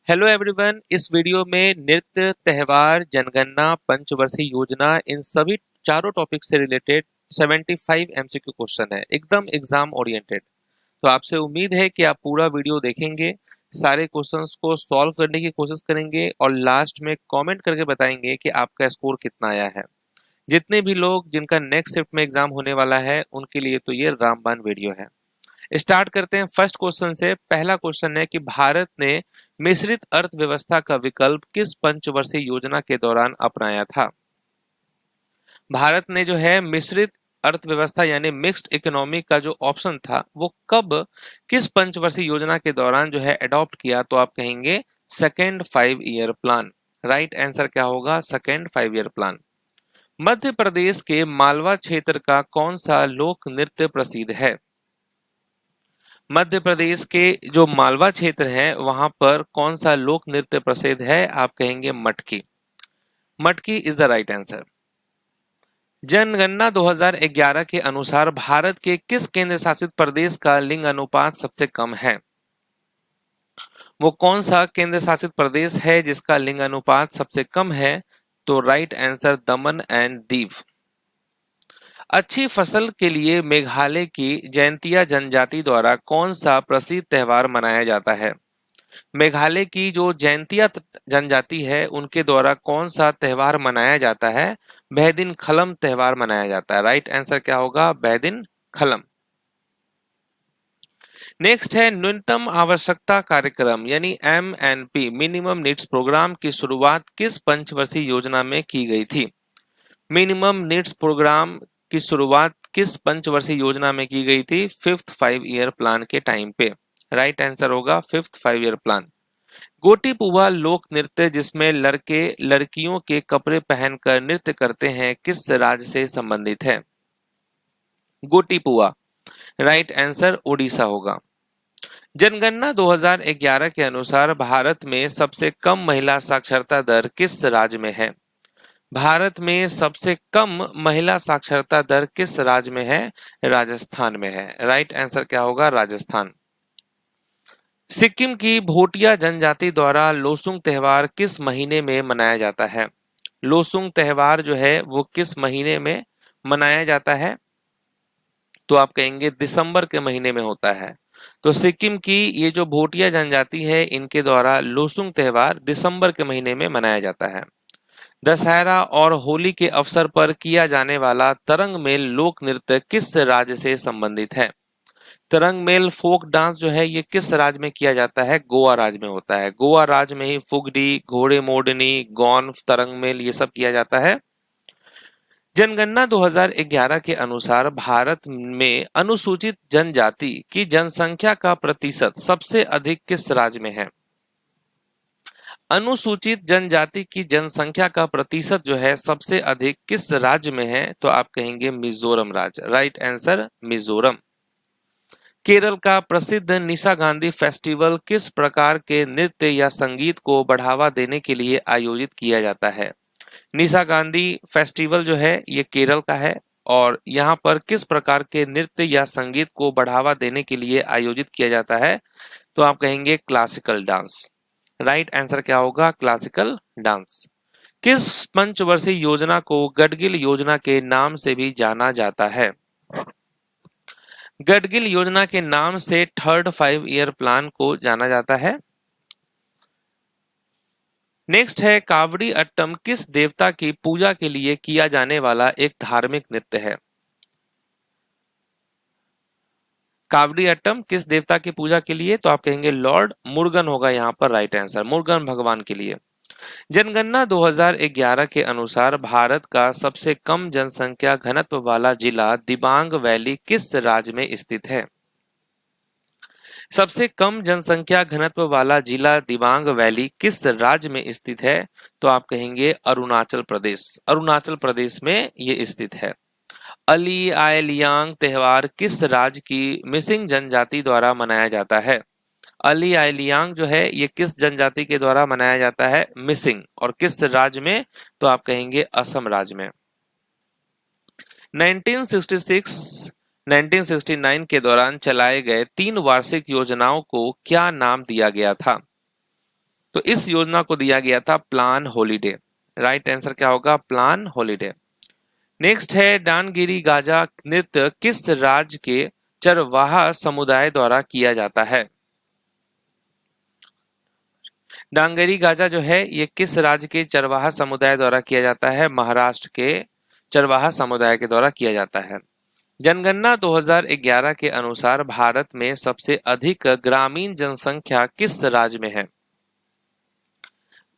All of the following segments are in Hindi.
Hello everyone. इस वीडियो में नृत्य, त्योहार, जनगणना, पंचवर्षीय योजना इन सभी चारों टॉपिक से रिलेटेड 75 एमसीक्यू क्वेश्चन है, एकदम एग्जाम ओरिएंटेड। तो आपसे उम्मीद है कि आप पूरा वीडियो देखेंगे, सारे क्वेश्चंस को सॉल्व करने की कोशिश करेंगे और लास्ट में कमेंट करके बताएंगे कि आपका स्कोर कितना आया है। जितने भी लोग जिनका नेक्स्ट शिफ्ट में एग्जाम होने वाला है उनके लिए तो ये रामबाण वीडियो है। स्टार्ट करते हैं फर्स्ट क्वेश्चन से। पहला क्वेश्चन है कि भारत ने मिश्रित अर्थव्यवस्था का विकल्प किस पंचवर्षीय योजना के दौरान अपनाया था? भारत ने जो है मिश्रित अर्थव्यवस्था यानी मिक्स्ड इकोनॉमी का जो ऑप्शन था वो कब, किस पंचवर्षीय योजना के दौरान जो है अडॉप्ट किया? तो आप कहेंगे second 5 year plan. Right answer क्या होगा? Second 5 year plan. Madhya Pradesh के मालवा क्षेत्र का कौन सा लोक नृत्य प्रसिद्ध है? मध्य प्रदेश के जो मालवा क्षेत्र है वहां पर कौन सा लोक नृत्य प्रसिद्ध है? आप कहेंगे मटकी। मटकी इज द राइट आंसर। जनगणना 2011 के अनुसार भारत के किस केंद्र शासित प्रदेश का लिंग अनुपात सबसे कम है? वो कौन सा केंद्र शासित प्रदेश है जिसका लिंग अनुपात सबसे कम है? तो right answer Daman and Diu. अच्छी फसल के लिए मेघालय की जयंतिया जनजाति द्वारा कौन सा प्रसिद्ध त्योहार मनाया जाता है? मेघालय की जो जयंतिया जनजाति है उनके द्वारा कौन सा त्योहार मनाया जाता है? बैदिन खलम त्योहार मनाया जाता है। राइट आंसर क्या होगा? बैदिन खलम। नेक्स्ट है न्यूनतम आवश्यकता कार्यक्रम यानी MNP मिनिमम नीड्स प्रोग्राम की शुरुआत किस पंचवर्षीय योजना में की गई थी? मिनिमम नीड्स प्रोग्राम की शुरुआत किस पंचवर्षीय योजना में की गई थी? फिफ्थ 5 ईयर प्लान के टाइम पे। राइट आंसर होगा फिफ्थ 5 ईयर प्लान। गोटी पुआ लोक नृत्य जिसमें लड़के लड़कियों के कपड़े पहनकर नृत्य करते हैं किस राज्य से संबंधित है? गोटी पुआ। राइट आंसर उड़ीसा होगा। जनगणना 2011 के अनुसार भारत में सबसे कम महिला साक्षरता दर किस राज्य में है? भारत में सबसे कम महिला साक्षरता दर किस राज्य में है? राजस्थान में है। राइट आंसर क्या होगा? राजस्थान। सिक्किम की भोटिया जनजाति द्वारा लोसुंग त्योहार किस महीने में मनाया जाता है? लोसुंग त्योहार जो है वो किस महीने में मनाया जाता है? तो आप कहेंगे दिसंबर के महीने में होता है। तो सिक्किम की ये जो भोटिया जनजाति है इनके द्वारा लोसुंग त्योहार दिसंबर के महीने में मनाया जाता है। दशहरा और होली के अवसर पर किया जाने वाला तरंग मेल लोक नृत्य किस राज्य से संबंधित है? तरंग मेल फोक डांस जो है ये किस राज्य में किया जाता है? गोवा राज्य में होता है। गोवा राज्य में ही फुगडी, घोड़े मोडनी, गौन, तरंग मेल ये सब किया जाता है। जनगणना 2011 के अनुसार भारत में अनुसूचित जनजाति की जनसंख्या का प्रतिशत सबसे अधिक किस राज्य में है? अनुसूचित जनजाति की जनसंख्या का प्रतिशत जो है सबसे अधिक किस राज्य में है? तो आप कहेंगे मिजोरम राज्य। Right answer Mizoram. केरल का प्रसिद्ध निशा गांधी फेस्टिवल किस प्रकार के नृत्य या संगीत को बढ़ावा देने के लिए आयोजित किया जाता है? निशा गांधी फेस्टिवल जो है ये केरल का है और यहाँ पर किस प्रकार के नृत्य या संगीत को बढ़ावा देने के लिए आयोजित किया जाता है? तो आप कहेंगे क्लासिकल डांस। राइट आंसर क्या होगा? Classical dance. किस पंचवर्षीय योजना को गडगिल योजना के नाम से भी जाना जाता है? गडगिल योजना के नाम से थर्ड 5 ईयर प्लान को जाना जाता है। नेक्स्ट है कावड़ी अट्टम किस देवता की पूजा के लिए किया जाने वाला एक धार्मिक नृत्य है? कावड़ी अट्टम किस देवता की पूजा के लिए? तो आप कहेंगे लॉर्ड मुर्गन होगा यहाँ पर राइट आंसर, मुर्गन भगवान के लिए। जनगणना 2011 के अनुसार भारत का सबसे कम जनसंख्या घनत्व वाला जिला दिबांग वैली किस राज्य में स्थित है? सबसे कम जनसंख्या घनत्व वाला जिला दिबांग वैली किस राज्य में स्थित है? तो आप कहेंगे अरुणाचल प्रदेश। अरुणाचल प्रदेश में ये स्थित है। अली आई लियांग त्योहार किस राज्य की मिसिंग जनजाति द्वारा मनाया जाता है? अली आई लियांग जो है ये किस जनजाति के द्वारा मनाया जाता है? मिसिंग। और किस राज्य में? तो आप कहेंगे असम राज्य में। 1966 1969 के दौरान चलाए गए 3 वार्षिक योजनाओं को क्या नाम दिया गया था? तो इस योजना को दिया गया था प्लान हॉलीडे। राइट आंसर क्या होगा? Plan holiday. नेक्स्ट है डांगेरी गाजा नृत्य किस राज्य के चरवाहा समुदाय द्वारा किया जाता है? डांगेरी गाजा जो है ये किस राज्य के चरवाहा समुदाय द्वारा किया जाता है? महाराष्ट्र के चरवाहा समुदाय के द्वारा किया जाता है। जनगणना 2011 के अनुसार भारत में सबसे अधिक ग्रामीण जनसंख्या किस राज्य में है?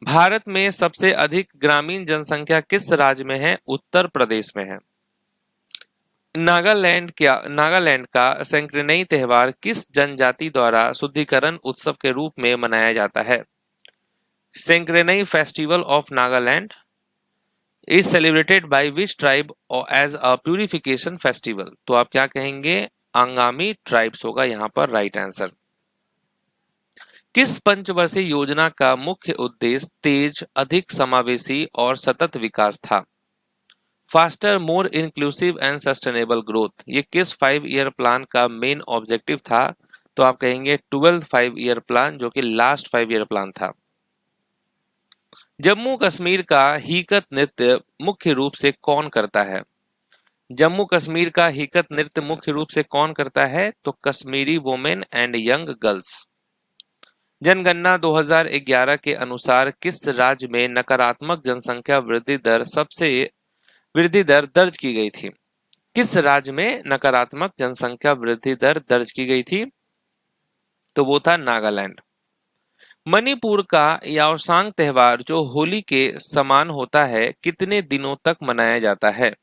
भारत में सबसे अधिक ग्रामीण जनसंख्या किस राज्य में है? उत्तर प्रदेश में है। नागालैंड का सेंक्रेनई त्योहार किस जनजाति द्वारा शुद्धिकरण उत्सव के रूप में मनाया जाता है? Sekrenyi festival of Nagaland is celebrated by which tribe as a purification festival? तो आप क्या कहेंगे? अंगामी ट्राइब्स होगा यहाँ पर राइट आंसर। किस पंचवर्षीय योजना का मुख्य उद्देश्य तेज, अधिक समावेशी और सतत विकास था? Faster, more inclusive and sustainable growth, ये किस 5 ईयर प्लान का मेन ऑब्जेक्टिव था? तो आप कहेंगे 12th 5 ईयर प्लान, जो कि लास्ट 5 ईयर प्लान था। जम्मू कश्मीर का हीकत नृत्य मुख्य रूप से कौन करता है? जम्मू कश्मीर का हीकत नृत्य मुख्य रूप से कौन करता है? तो Kashmiri women and young girls. जनगणना 2011 के अनुसार किस राज्य में नकारात्मक जनसंख्या वृद्धि दर दर्ज की गई थी? किस राज्य में नकारात्मक जनसंख्या वृद्धि दर दर्ज की गई थी? तो वो था नागालैंड। मणिपुर का याओसांग त्योहार जो होली के समान होता है कितने दिनों तक मनाया जाता है?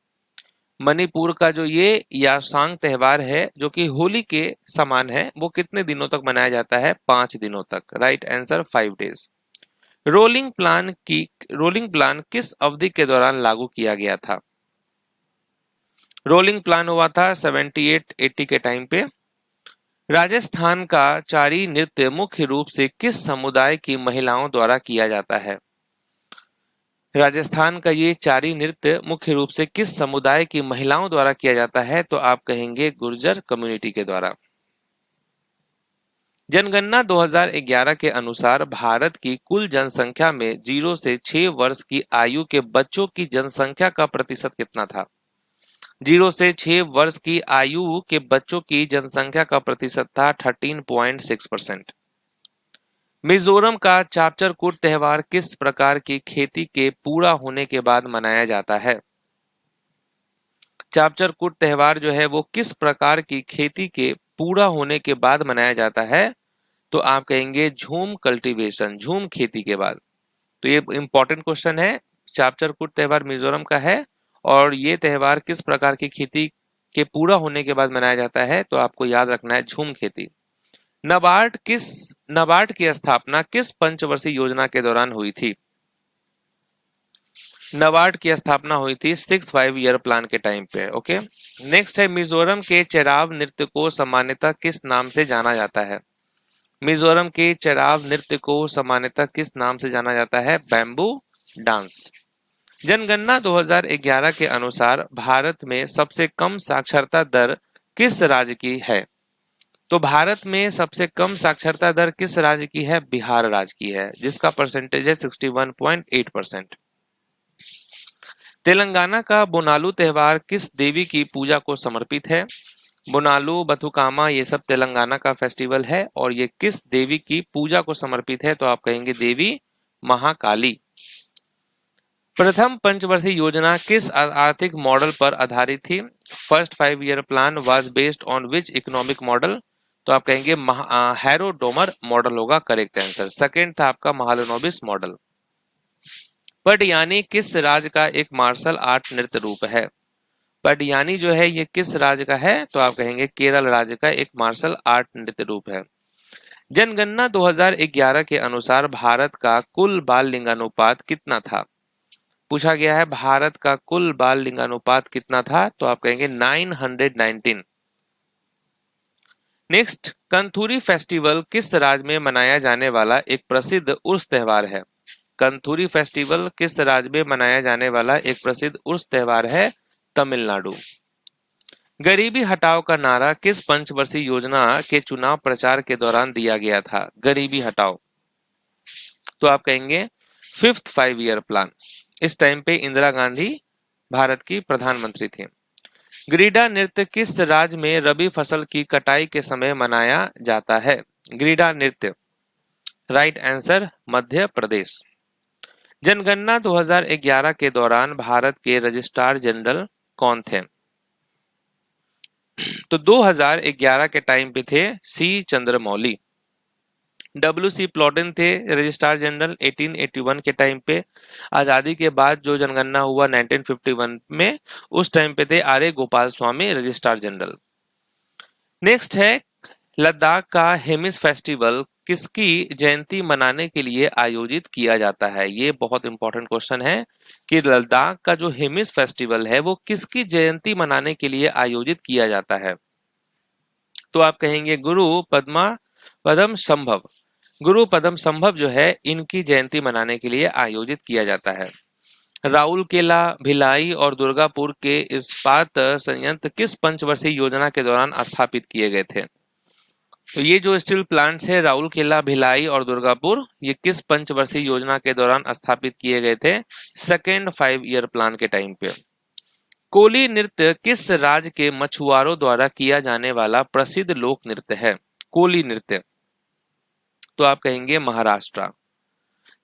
मणिपुर का जो ये याओसांग त्योहार है जो कि होली के समान है वो कितने दिनों तक मनाया जाता है? 5 दिनों तक। Right answer 5 days. Rolling plan किस अवधि के दौरान लागू किया गया था? रोलिंग प्लान हुआ था 78-80 के टाइम पे। राजस्थान का चारी नृत्य मुख्य रूप से किस समुदाय की महिलाओं द्वारा किया जाता है? राजस्थान का ये चारी नृत्य मुख्य रूप से किस समुदाय की महिलाओं द्वारा किया जाता है? तो आप कहेंगे गुर्जर कम्युनिटी के द्वारा। जनगणना 2011 के अनुसार भारत की कुल जनसंख्या में 0 से 6 वर्ष की आयु के बच्चों की जनसंख्या का प्रतिशत कितना था? 0 से 6 वर्ष की आयु के बच्चों की जनसंख्या का प्रतिशत था 13.6%। मिजोरम का चापचरकूट त्योहार किस प्रकार की खेती के पूरा होने के बाद मनाया जाता है? चापचरकूट त्योहार जो है वो किस प्रकार की खेती के पूरा होने के बाद मनाया जाता है? तो आप कहेंगे झूम कल्टीवेशन, झूम खेती के बाद। तो ये इंपॉर्टेंट क्वेश्चन है। चापचरकूट त्योहार मिजोरम का है और ये त्योहार किस प्रकार की खेती के पूरा होने के बाद मनाया जाता है? तो आपको याद रखना है झूम खेती। नाबार्ड की स्थापना किस पंचवर्षीय योजना के दौरान हुई थी? नाबार्ड की स्थापना हुई थी 6th 5 ईयर प्लान के टाइम पे। ओके, नेक्स्ट है मिजोरम के चेराव नृत्य को सामान्यतः किस नाम से जाना जाता है? मिजोरम के चेराव नृत्य को सामान्यतः किस नाम से जाना जाता है? Bamboo dance. जनगणना 2011 के अनुसार भारत में सबसे कम साक्षरता दर किस राज्य की है? तो भारत में सबसे कम साक्षरता दर किस राज्य की है? बिहार राज्य की है, जिसका परसेंटेज है 61.8%। तेलंगाना का बोनालू त्योहार किस देवी की पूजा को समर्पित है? बोनालू, बथुकामा, ये सब तेलंगाना का फेस्टिवल है और ये किस देवी की पूजा को समर्पित है? तो आप कहेंगे देवी महाकाली। प्रथम पंचवर्षीय योजना किस आर्थिक मॉडल पर आधारित थी? First 5 year plan was based on which economic model? तो आप कहेंगे हैरोडोमर मॉडल होगा करेक्ट आंसर। सेकंड था आपका महालनोबिस मॉडल। पटयानी किस राज्य का एक मार्शल आर्ट नृत्य रूप है? पटयानी जो है ये किस राज्य का है? तो आप कहेंगे केरल राज्य का एक मार्शल आर्ट नृत्य रूप है। जनगणना 2011 के अनुसार भारत का कुल बाल लिंगानुपात कितना था? पूछा गया है भारत का कुल बाल लिंगानुपात कितना था? तो आप कहेंगे 919। नेक्स्ट, कंथूरी फेस्टिवल किस राज्य में मनाया जाने वाला एक प्रसिद्ध उर्स त्योहार है? कंथूरी फेस्टिवल किस राज्य में मनाया जाने वाला एक प्रसिद्ध उर्स त्योहार है? तमिलनाडु। गरीबी हटाओ का नारा किस पंचवर्षीय योजना के चुनाव प्रचार के दौरान दिया गया था? गरीबी हटाओ। तो आप कहेंगे फिफ्थ 5 ईयर प्लान। इस टाइम पे इंदिरा गांधी भारत की प्रधानमंत्री थी। ग्रीडा नृत्य किस राज्य में रबी फसल की कटाई के समय मनाया जाता है? ग्रीडा नृत्य, राइट आंसर मध्य प्रदेश। जनगणना 2011 के दौरान भारत के रजिस्ट्रार जनरल कौन थे? तो 2011 के टाइम पे थे सी चंद्रमौली। डब्ल्यू.सी. प्लॉटिन थे रजिस्ट्रार जनरल 1881 के टाइम पे। आजादी के बाद जो जनगणना हुआ 1951 में, उस टाइम पे थे R.A.. Gopal Swami registrar general. Next है लद्दाख का हेमिस फेस्टिवल किसकी जयंती मनाने के लिए आयोजित किया जाता है? ये बहुत इंपॉर्टेंट क्वेश्चन है कि लद्दाख का जो हेमिस फेस्टिवल है वो किसकी जयंती मनाने के लिए आयोजित किया जाता है? तो आप कहेंगे पद्म संभव। गुरु पद्म संभव जो है इनकी जयंती मनाने के लिए आयोजित किया जाता है। राउरकेला, भिलाई और दुर्गापुर के इस्पात संयंत्र किस पंचवर्षीय योजना के दौरान स्थापित किए गए थे? तो ये जो स्टील प्लांट्स है राउरकेला, भिलाई और दुर्गापुर, ये किस पंचवर्षीय योजना के दौरान स्थापित किए गए थे? सेकेंड 5 ईयर प्लान के टाइम पे। कोली नृत्य किस राज्य के मछुआरों द्वारा किया जाने वाला प्रसिद्ध लोक नृत्य है? कोली नृत्य, तो आप कहेंगे महाराष्ट्र।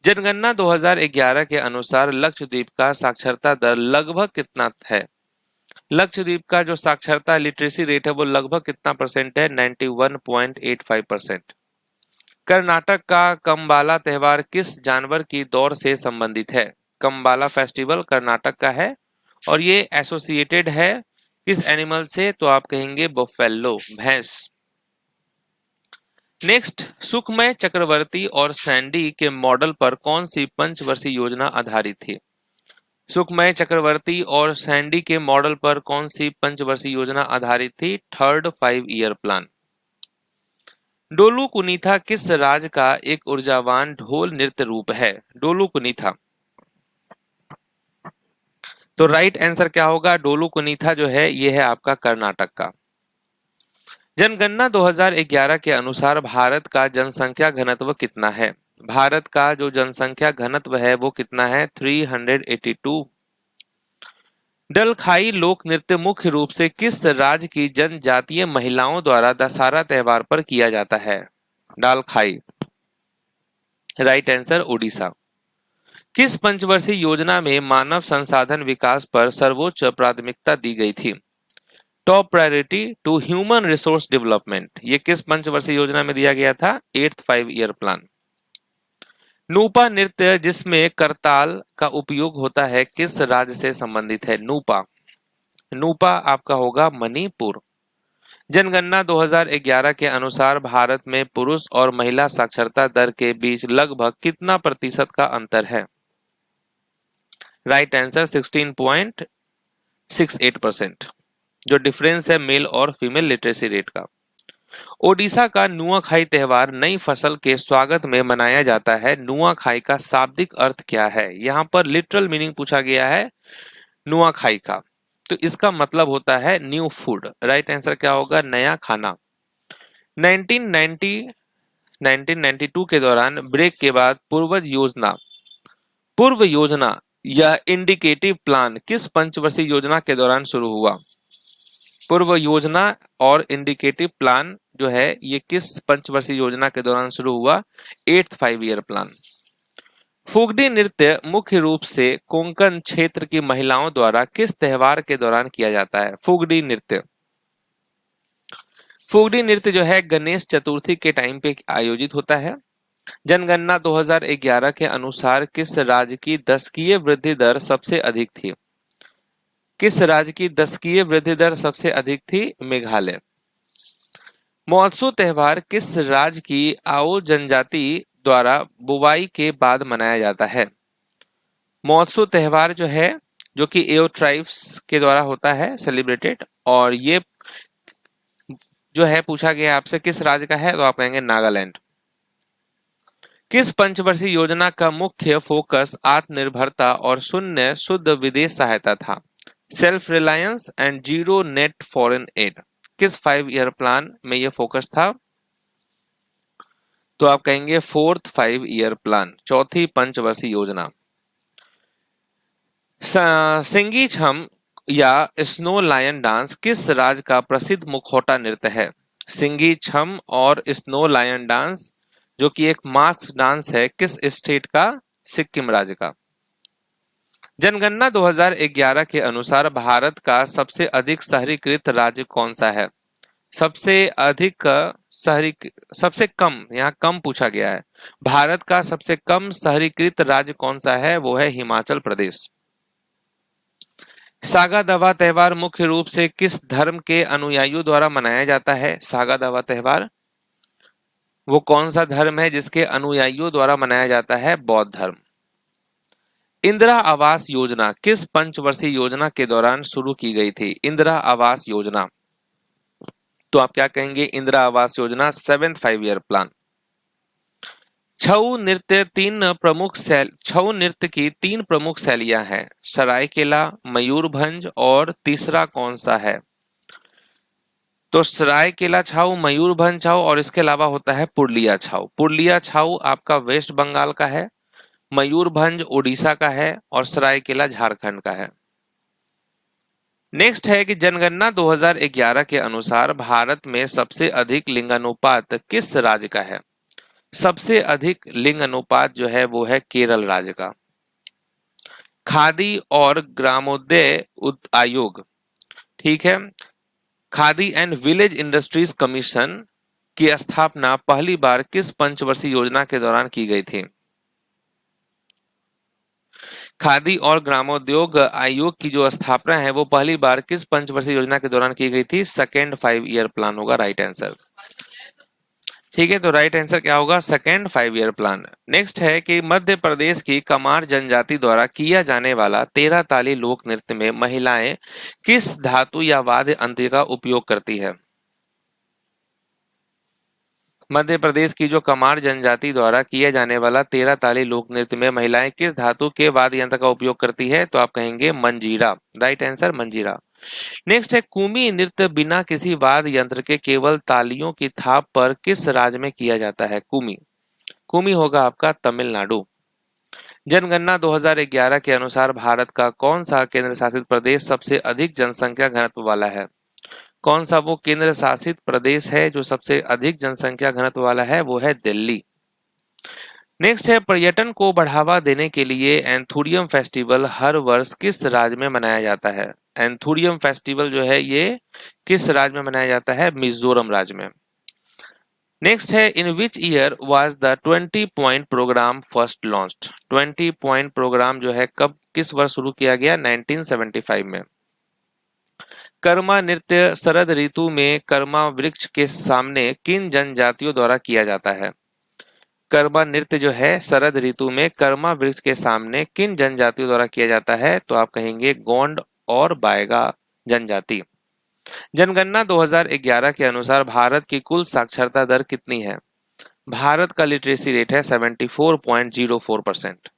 जनगणना 2011 के अनुसार लक्षद्वीप का साक्षरता दर लगभग कितना है? लक्षद्वीप का जो साक्षरता लिटरेसी रेट है वो लगभग कितना परसेंट है? 91.85%। कर्नाटक का कम्बाला त्योहार किस जानवर की दौड़ से संबंधित है? कम्बाला फेस्टिवल कर्नाटक का है और ये एसोसिएटेड है किस एनिमल से? तो आप कहेंगे बफेलो, भैंस। नेक्स्ट, सुखमय चक्रवर्ती और सैंडी के मॉडल पर कौन सी पंचवर्षीय योजना आधारित थी? सुखमय चक्रवर्ती और सैंडी के मॉडल पर कौन सी पंचवर्षीय योजना आधारित थी? Third 5 year plan. Dollu Kunitha किस राज्य का एक ऊर्जावान ढोल नृत्य रूप है? डोलू कुनीथा, तो राइट आंसर क्या होगा? डोलू कुनीथा जो है ये है आपका कर्नाटक का। जनगणना 2011 के अनुसार भारत का जनसंख्या घनत्व कितना है? भारत का जो जनसंख्या घनत्व है वो कितना है? 382। डलखाई लोक नृत्य मुख्य रूप से किस राज्य की जनजातीय महिलाओं द्वारा दशहरा त्योहार पर किया जाता है? Dalkhai, right answer Orissa. किस पंचवर्षीय योजना में मानव संसाधन विकास पर सर्वोच्च प्राथमिकता दी गई थी? Top priority to human resource development. ये किस पंचवर्षीय योजना में दिया गया था? 8th 5 year plan. नूपा नृत्य जिसमें करताल का उपयोग होता है किस राज्य से संबंधित है? नूपा, नूपा आपका होगा मणिपुर। जनगणना 2011 के अनुसार भारत में पुरुष और महिला साक्षरता दर के बीच लगभग कितना प्रतिशत का अंतर है? राइट आंसर 16.68%, जो डिफरेंस है मेल और फीमेल लिटरेसी रेट का। ओडिशा का नुआखाई त्योहार नई फसल के स्वागत में मनाया जाता है। नुआखाई का शाब्दिक अर्थ क्या है? यहाँ पर लिटरल मीनिंग पूछा गया है नुआखाई का, तो इसका मतलब होता है न्यू फूड। राइट आंसर क्या होगा? नया खाना। 1992 के दौरान ब्रेक के बाद पूर्व योजना यह इंडिकेटिव प्लान किस पंचवर्षीय योजना के दौरान शुरू हुआ? पूर्व योजना और इंडिकेटिव प्लान जो है ये किस पंचवर्षीय योजना के दौरान शुरू हुआ? 8th 5 year plan. फुगडी नृत्य मुख्य रूप से कोंकण क्षेत्र की महिलाओं द्वारा किस त्योहार के दौरान किया जाता है? फुगडी नृत्य, फुगडी नृत्य जो है गणेश चतुर्थी के टाइम पे आयोजित होता है। जनगणना 2011 के अनुसार किस राज्य की दशकीय वृद्धि दर सबसे अधिक थी? किस राज्य की दशकीय वृद्धि दर सबसे अधिक थी? मेघालय। महोत्सव त्योहार किस राज्य की आओ जनजाति द्वारा बुवाई के बाद मनाया जाता है? महोत्सव त्योहार जो है जो कि एओ ट्राइब्स के द्वारा होता है सेलिब्रेटेड, और ये जो है पूछा गया आपसे किस राज्य का है? तो आप कहेंगे नागालैंड। किस पंचवर्षीय योजना का मुख्य फोकस आत्मनिर्भरता और शून्य शुद्ध विदेश सहायता था? Self reliance and zero net foreign add. किस 5 ईयर प्लान में यह फोकस था? तो आप कहेंगे 4th 5 ईयर प्लान, चौथी पंचवर्षीय योजना। सिंगी छम या स्नो लायन डांस किस राज्य का प्रसिद्ध मुखौटा नृत्य है? सिंगी छम और स्नो लायन डांस जो कि एक मास्क डांस है, किस स्टेट का? सिक्किम राज्य का। जनगणना 2011 के अनुसार भारत का सबसे अधिक शहरीकृत राज्य कौन सा है? सबसे अधिक शहरी, सबसे कम, यहाँ कम पूछा गया है। भारत का सबसे कम शहरीकृत राज्य कौन सा है? वो है हिमाचल प्रदेश। सागा दावा त्योहार मुख्य रूप से किस धर्म के अनुयायियों द्वारा मनाया जाता है? सागा दावा त्योहार वो कौन सा धर्म है जिसके अनुयायियों द्वारा मनाया जाता है? बौद्ध धर्म। इंदिरा आवास योजना किस पंचवर्षीय योजना के दौरान शुरू की गई थी? इंदिरा आवास योजना, तो आप क्या कहेंगे? Indira Awas Yojana 7th 5 year plan. छऊ नृत्य की 3 प्रमुख शैलियां हैं, सरायकेला, मयूरभंज और तीसरा कौन सा है? तो सरायकेला छाऊ, मयूरभंज छाऊ और इसके अलावा होता है पुरलिया छाऊ। पुरलिया छाऊ आपका वेस्ट बंगाल का है, मयूरभंज उड़ीसा का है और सरायकेला झारखंड का है। नेक्स्ट है कि जनगणना 2011 के अनुसार भारत में सबसे अधिक लिंगानुपात किस राज्य का है? सबसे अधिक लिंग अनुपात जो है वो है केरल राज्य का। खादी और ग्रामोदय आयोग, ठीक है, khadi and village industries commission की स्थापना पहली बार किस पंचवर्षीय योजना के दौरान की गई थी? खादी और ग्रामोद्योग आयोग की जो स्थापना है वो पहली बार किस पंचवर्षीय योजना के दौरान की गई थी? 2nd 5 ईयर प्लान होगा राइट आंसर। ठीक है, तो राइट आंसर क्या होगा? 2nd 5 year plan. नेक्स्ट है कि मध्य प्रदेश की कमार जनजाति द्वारा किया जाने वाला 13 ताली लोक नृत्य में महिलाएं किस धातु या वाद्य यंत्र का उपयोग करती है? मध्य प्रदेश की जो कमार जनजाति द्वारा किया जाने वाला 13 ताली लोक नृत्य में महिलाएं किस धातु के वाद्य यंत्र का उपयोग करती है? तो आप कहेंगे मंजीरा, राइट आंसर मंजीरा। नेक्स्ट है कुमी नृत्य बिना किसी वाद्य यंत्र के केवल तालियों की थाप पर किस राज्य में किया जाता है? कुमी होगा आपका तमिलनाडु। जनगणना 2011 के अनुसार भारत का कौन सा केंद्र शासित प्रदेश सबसे अधिक जनसंख्या घनत्व वाला है? कौन सा वो केंद्र शासित प्रदेश है जो सबसे अधिक जनसंख्या घनत्व वाला है? वो है दिल्ली। नेक्स्ट है पर्यटन को बढ़ावा देने के लिए एंथूरियम फेस्टिवल हर वर्ष किस राज्य में मनाया जाता है? एंथूरियम फेस्टिवल जो है ये किस राज्य में मनाया जाता है? मिजोरम राज्य में। नेक्स्ट है in which year was the 20 point program first launched? 20 point program जो है कब किस वर्ष शुरू किया गया? 1975 में। कर्मा नृत्य शरद ऋतु में कर्मा वृक्ष के सामने किन जनजातियों द्वारा किया जाता है? कर्मा नृत्य जो है शरद ऋतु में कर्मा वृक्ष के सामने किन जनजातियों द्वारा किया जाता है? तो आप कहेंगे गोंड और बाएगा जनजाति। जनगणना 2011 के अनुसार भारत की कुल साक्षरता दर कितनी है? भारत का लिटरेसी रेट है 74.04%।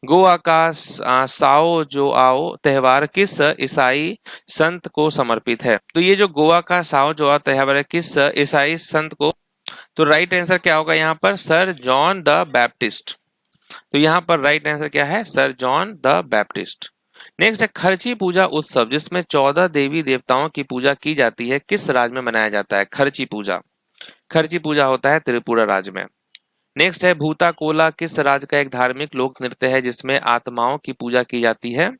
गोवा का साओ जोआओ त्योहार किस ईसाई संत को समर्पित है? तो ये जो गोवा का साओ जोआओ त्योहार है किस ईसाई संत को? तो राइट आंसर क्या होगा यहाँ पर? Sir John the Baptist. तो यहाँ पर राइट आंसर क्या है? Sir John the Baptist. Next है खर्ची पूजा उत्सव जिसमें 14 देवी देवताओं की पूजा की जाती है किस राज्य में मनाया जाता है? खर्ची पूजा, खर्ची पूजा होता है त्रिपुरा राज्य में। नेक्स्ट है भूता कोला किस राज्य का एक धार्मिक लोक नृत्य है जिसमें आत्माओं की पूजा की जाती है?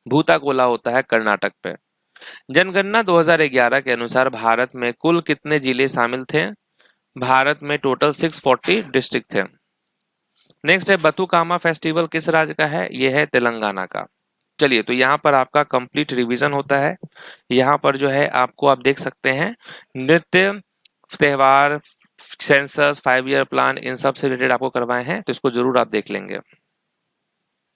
भूता कोला होता है कर्नाटक पे। जनगणना 2011 के अनुसार भारत में कुल कितने जिले शामिल थे? भारत में टोटल 640 डिस्ट्रिक्ट थे। नेक्स्ट है बथुकामा फेस्टिवल किस राज्य का है? यह है तेलंगाना का। चलिए, तो यहाँ पर आपका कंप्लीट रिवीजन होता है। यहाँ पर जो है आपको आप देख सकते हैं नृत्य, त्योहार, सेंसस, 5 ईयर प्लान, इन सब से रिलेटेड आपको करवाए हैं, तो इसको जरूर आप देख लेंगे।